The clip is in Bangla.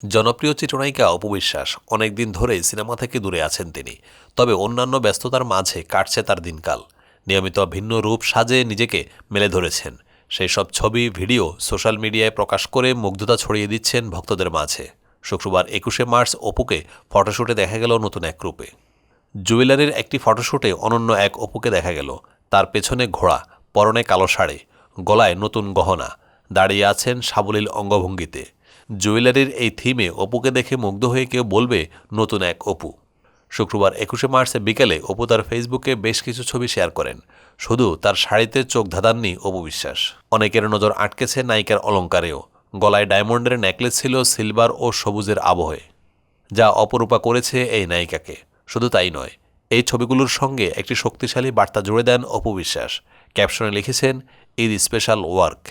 জনপ্রিয় চিত্রনায়িকা অপু বিশ্বাস অনেকদিন ধরেই সিনেমা থেকে দূরে আছেন তিনি। তবে অন্যান্য ব্যস্ততার মাঝে কাটছে তার দিনকাল। নিয়মিত ভিন্ন রূপ সাজে নিজেকে মেলে ধরেছেন। সেই সব ছবি, ভিডিও সোশ্যাল মিডিয়ায় প্রকাশ করে মুগ্ধতা ছড়িয়ে দিচ্ছেন ভক্তদের মাঝে। শুক্রবার ২১শে মার্চ অপুকে ফটোশুটে দেখা গেল নতুন এক রূপে। জুয়েলারির একটি ফটোশুটে অনন্য এক অপুকে দেখা গেল। তার পেছনে ঘোড়া, পরনে কালো শাড়ি, গলায় নতুন গহনা, দাঁড়িয়ে আছেন সাবলীল অঙ্গভঙ্গিতে। জুয়েলারির এই থিমে অপুকে দেখে মুগ্ধ হয়ে কেউ বলবে নতুন এক অপু। শুক্রবার ২১শে মার্চে বিকেলে অপু তার ফেসবুকে বেশ কিছু ছবি শেয়ার করেন। শুধু তার শাড়িতে চোখ ধাঁধাননি অপু বিশ্বাস। অনেকের নজর আটকেছে নায়িকার অলঙ্কারেও। গলায় ডায়মন্ডের নেকলেস ছিল সিলভার ও সবুজের আবহে, যা অপরূপা করেছে এই নায়িকাকে। শুধু তাই নয়, এই ছবিগুলোর সঙ্গে একটি শক্তিশালী বার্তা জুড়ে দেন অপু বিশ্বাস। ক্যাপশনে লিখেছেন, ঈদ স্পেশাল ওয়ার্ক।